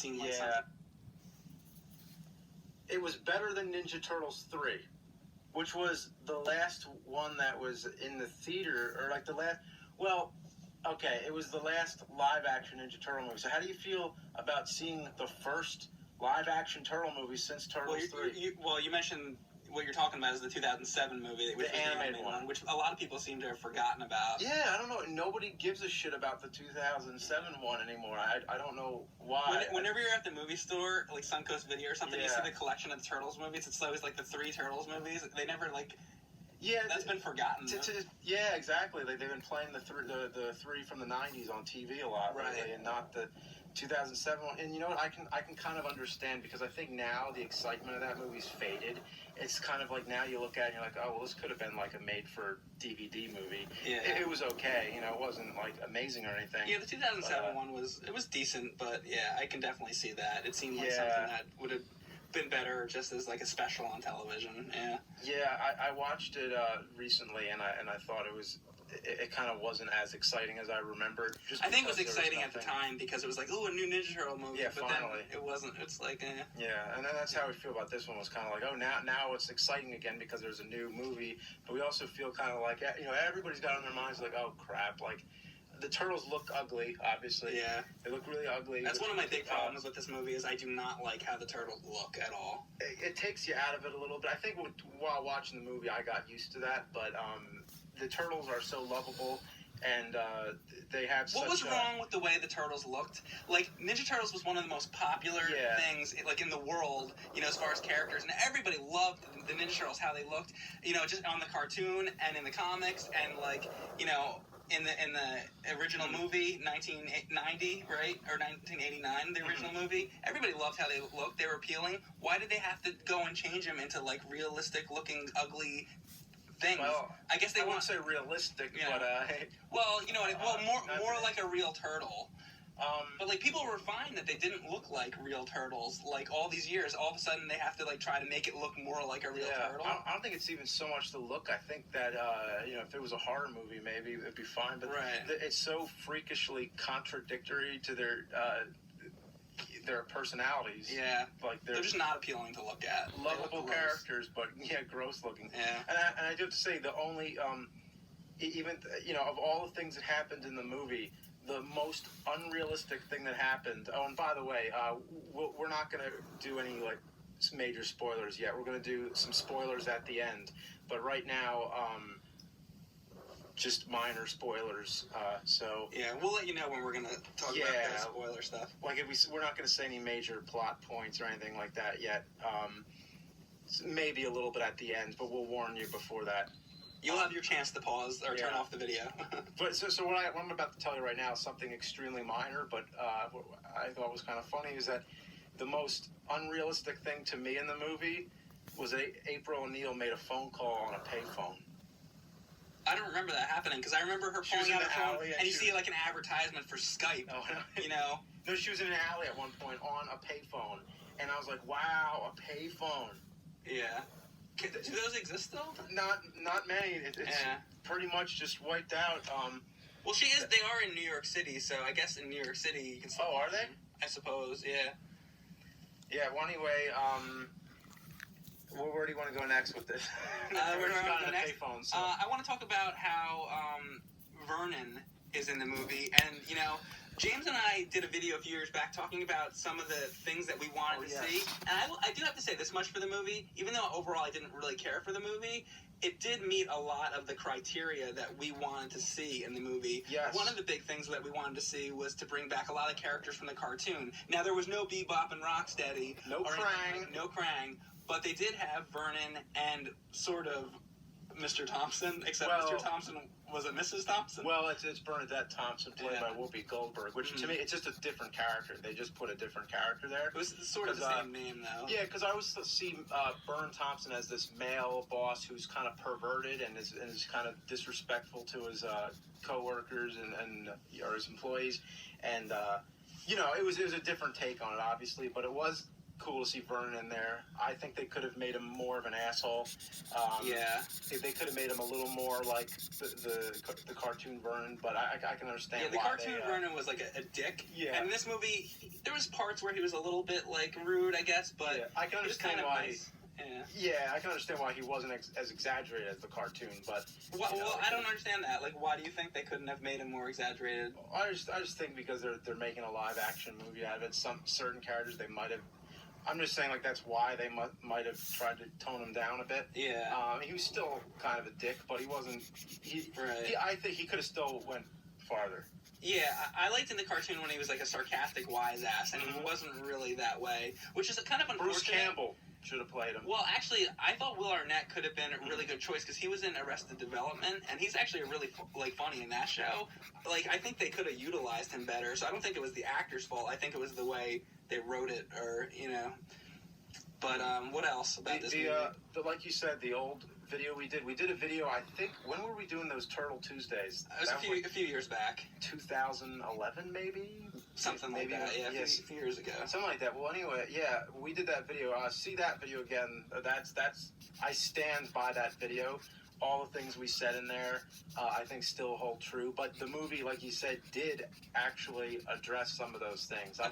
seemed like Yeah. something. It was better than Ninja Turtles 3, which was the last one that was in the theater, or like the last, well, okay, it was the last live-action Ninja Turtle movie. So how do you feel about seeing the first live-action Turtle movie since Turtles 3? You mentioned what you're talking about is the 2007 movie, which was the animated one, which a lot of people seem to have forgotten about. Yeah, I don't know. Nobody gives a shit about the 2007 one anymore. I don't know why. Whenever you're at the movie store, like Suncoast Video or something, Yeah. you see the collection of the Turtles movies. It's always like the 3 Turtles movies. They never like. Yeah, that's been forgotten. Yeah, exactly. Like they've been playing the three from the 90s on TV a lot, right? Lately, and not the 2007 one. And you know what? I can kind of understand, because I think now the excitement of that movie's faded. It's kind of like now you look at it and you're like, oh, well, this could have been like a made-for-DVD movie. Yeah. It was okay. You know, it wasn't like amazing or anything. Yeah, the 2007 one was decent, but yeah, I can definitely see that. It seemed like something that would have been better just as like a special on television. Yeah. Yeah, I watched it recently, and I thought it kind of wasn't as exciting as I remembered. I think it was exciting at the time because it was like, oh, a new Ninja Turtle movie. Yeah, but finally. Then it wasn't. It's like, Yeah, and then that's how we feel about this one. Was kind of like, oh, now it's exciting again because there's a new movie. But we also feel kind of like, you know, everybody's got on their minds like, oh crap, like the Turtles look ugly. Obviously, yeah, they look really ugly. That's one of my big problems with this movie is I do not like how the Turtles look at all. It takes you out of it a little bit. I think while watching the movie, I got used to that, but the Turtles are so lovable. And they have What was wrong with the way the Turtles looked? Like, Ninja Turtles was one of the most popular things, like, in the world, you know, as far as characters. And everybody loved the Ninja Turtles, how they looked, you know, just on the cartoon and in the comics. And, like, you know, in the original movie, 1990, right? Or 1989, the original movie. Everybody loved how they looked. They were appealing. Why did they have to go and change them into, like, realistic-looking, ugly things? Well, I guess I wouldn't say realistic, but well, you know, more like a real turtle. But like people were fine that they didn't look like real turtles. Like all these years, all of a sudden they have to like try to make it look more like a real turtle. I don't think it's even so much the look. I think that you know, if it was a horror movie, maybe it'd be fine. But it's so freakishly contradictory to their personalities. Yeah, like they're just not appealing to look at. Lovable characters, but gross looking. Yeah, and I do have to say the only even you know, of all the things that happened in the movie, the most unrealistic thing that happened. Oh, and by the way, we're not going to do any like major spoilers yet. We're going to do some spoilers at the end, but right now, just minor spoilers. So yeah, we'll let you know when we're going to talk about that spoiler stuff. Like we're not going to say any major plot points or anything like that yet. Maybe a little bit at the end, but we'll warn you before that. You'll have your chance to pause or turn off the video. But so what I'm about to tell you right now is something extremely minor, but what I thought was kind of funny is that the most unrealistic thing to me in the movie was April O'Neil made a phone call on a payphone. I don't remember that happening because I remember her pulling out her phone and you see like an advertisement for Skype. Oh, you know? No, she was in an alley at one point on a payphone, and I was like, wow, a payphone. Yeah. Do those exist still? Not many. It's pretty much just wiped out. Well, she is. They are in New York City, so I guess in New York City you can. Oh, are they? I suppose. Yeah. Yeah. Well, anyway, where do you want to go next with this? Where do I want to go next? Payphone, so. I want to talk about how Vernon is in the movie, and you know. James and I did a video a few years back talking about some of the things that we wanted to see. And I do have to say this much for the movie. Even though overall I didn't really care for the movie, it did meet a lot of the criteria that we wanted to see in the movie. Yes. One of the big things that we wanted to see was to bring back a lot of characters from the cartoon. Now, there was no Bebop and Rocksteady. No Krang. No Krang. But they did have Vernon and sort of Mr. Thompson, except Mr. Thompson was it Mrs. Thompson? Well, it's Bernadette Thompson, played by Whoopi Goldberg, which to me, it's just a different character. They just put a different character there. It was sort of the same name, though. Yeah, because I always see Bern Thompson as this male boss who's kind of perverted and is kind of disrespectful to his coworkers and or his employees, and it was a different take on it, obviously, but it was cool to see Vernon in there. I think they could have made him more of an asshole. They could have made him a little more like the cartoon Vernon, but I can understand. Yeah, the cartoon Vernon was like a dick. Yeah. And in this movie, there was parts where he was a little bit like rude, I guess, but I can understand kind of why. Nice. I can understand why he wasn't as exaggerated as the cartoon, but I don't understand that. Like, why do you think they couldn't have made him more exaggerated? I just think because they're making a live action movie out of it. Some certain characters they might have. I'm just saying, like, that's why they might have tried to tone him down a bit. Yeah. He was still kind of a dick, but he wasn't. I think he could have still went farther. Yeah, I liked in the cartoon when he was like a sarcastic wise ass, and he wasn't really that way, which is kind of unfortunate. Bruce Campbell should have played him. Well, actually, I thought Will Arnett could have been a really good choice because he was in Arrested Development, and he's actually a really funny in that show. Like, I think they could have utilized him better, so I don't think it was the actor's fault. I think it was the way they wrote it, or But what else about this movie? Like you said, the old video we did a video. I think when were we doing those Turtle Tuesdays? It was a few years back. 2011, maybe. Something like that. Yeah, a few years ago. Something like that. Well, anyway, yeah, we did that video. See that video again. That's. I stand by that video. All the things we said in there, I think, still hold true. But the movie, like you said, did actually address some of those things. I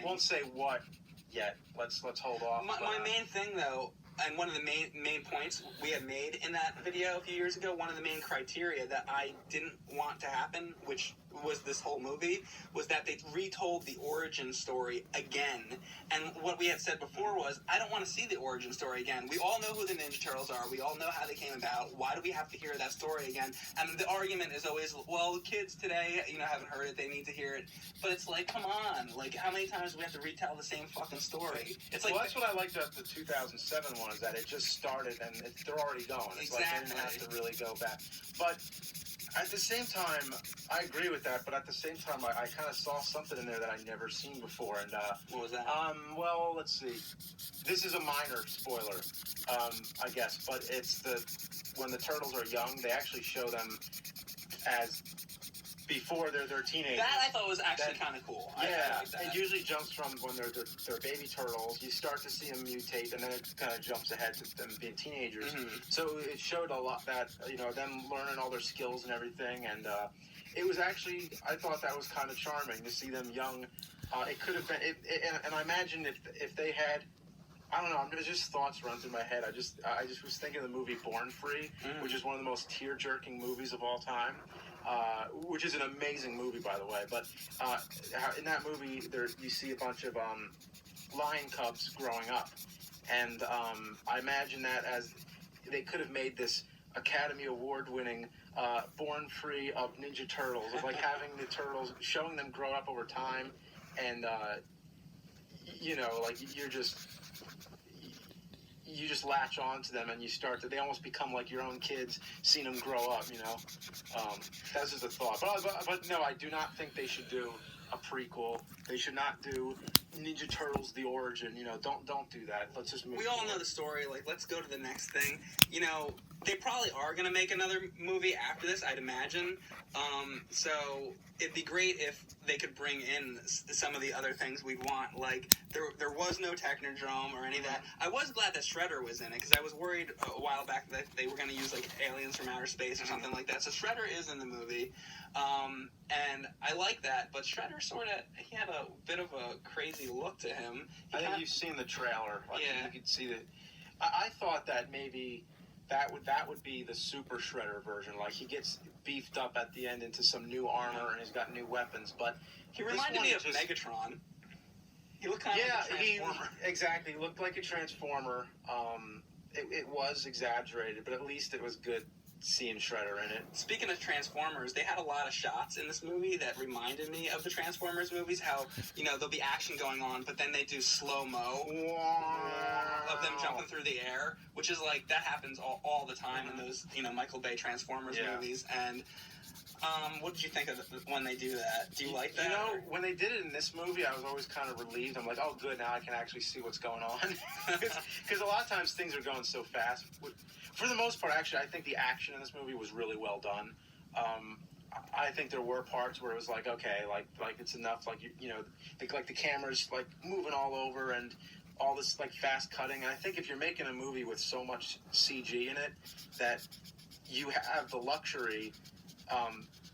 won't say what yet. Let's hold off. My main thing, though, and one of the main points we had made in that video a few years ago, one of the main criteria that I didn't want to happen, which was this whole movie, was that they retold the origin story again. And what we had said before was, I don't want to see the origin story again. We all know who the Ninja Turtles are. We all know how they came about. Why do we have to hear that story again? And the argument is always, well, kids today, haven't heard it. They need to hear it. But it's like, come on. Like, how many times do we have to retell the same fucking story? It's like, well, that's what I liked about the 2007 one, is that it just started and they're already going. It's exactly. Like they didn't have to really go back. But at the same time, I agree with that, but at the same time, I kind of saw something in there that I'd never seen before. And what was that? Well, let's see. This is a minor spoiler, I guess, but it's when the turtles are young, they actually show them as before they're teenagers. That I thought was actually kind of cool. Yeah, I like that. It usually jumps from when they're baby turtles. You start to see them mutate, and then it kind of jumps ahead to them being teenagers. Mm-hmm. So it showed a lot that them learning all their skills and everything, and it was actually, I thought that was kind of charming to see them young. It could have been, and I imagine if they had. I don't know. There's just thoughts run through my head. I just was thinking of the movie Born Free, which is one of the most tear-jerking movies of all time. Which is an amazing movie, by the way. But in that movie, you see a bunch of lion cubs growing up, and I imagine that as they could have made this Academy Award-winning Born Free of Ninja Turtles, of like having the turtles, showing them grow up over time, and like you just latch on to them and you start to, they almost become like your own kids, seeing them grow up, That's just a thought. But no, I do not think they should do a prequel. They should not do Ninja Turtles The Origin. Don't do that. Let's just move. We all know the story. Like, let's go to the next thing. They probably are going to make another movie after this, I'd imagine. So it'd be great if they could bring in some of the other things we'd want. Like, there was no Technodrome or any of that. I was glad that Shredder was in it, because I was worried a while back that they were going to use, like, aliens from outer space or something like that. So Shredder is in the movie. And I like that, but Shredder he had a bit of a crazy look to him. I think you've seen the trailer. Yeah. You could see that. I thought that maybe that would be the Super Shredder version. Like, he gets beefed up at the end into some new armor and he's got new weapons. But he reminded me of Megatron. He looked kind of like a Transformer. Exactly. He looked like a Transformer. It was exaggerated, but at least it was good seeing Shredder in it. Speaking of Transformers, they had a lot of shots in this movie that reminded me of the Transformers movies. How, there'll be action going on, but then they do slow-mo of them jumping through the air, which is like, that happens all the time in those, Michael Bay Transformers movies. And what did you think of when they do that? Do you like that? When they did it in this movie, I was always kind of relieved. I'm like, oh, good, now I can actually see what's going on. Because a lot of times things are going so fast. For the most part, actually, I think the action in this movie was really well done. I think there were parts where it was like, okay, like it's enough, like like the camera's like moving all over and all this like fast cutting. And I think if you're making a movie with so much CG in it, that you have the luxury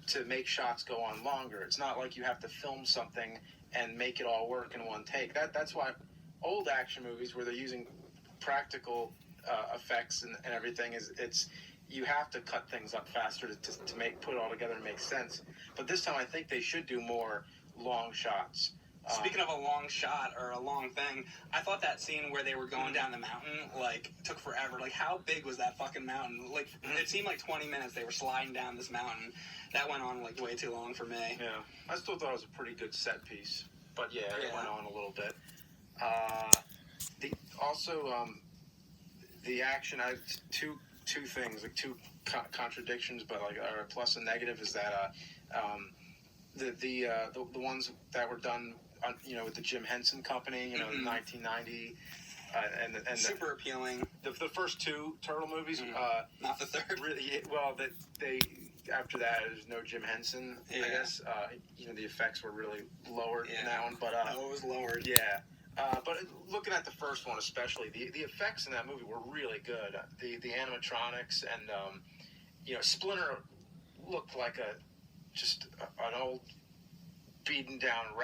to make shots go on longer. It's not like you have to film something and make it all work in one take. That's why old action movies where they're using practical effects and everything it's you have to cut things up faster to put it all together and make sense. But this time I think they should do more long shots. Speaking of a long shot or a long thing, I thought that scene where they were going down the mountain, like, took forever. Like, how big was that fucking mountain? Like, it seemed like 20 minutes they were sliding down this mountain. That went on, like, way too long for me. Yeah. I still thought it was a pretty good set piece. But, yeah, it went on a little bit. The action, I two things, like two contradictions, but, like, a plus and negative is that the ones that were done on, with the Jim Henson Company, in 1990, and super appealing. The first two Turtle movies, not the third. Really, well, that they after that there's no Jim Henson. I guess the effects were really lowered in that one, but it was lowered. Yeah. But looking at the first one especially, the effects in that movie were really good. The animatronics and Splinter looked like an old beaten down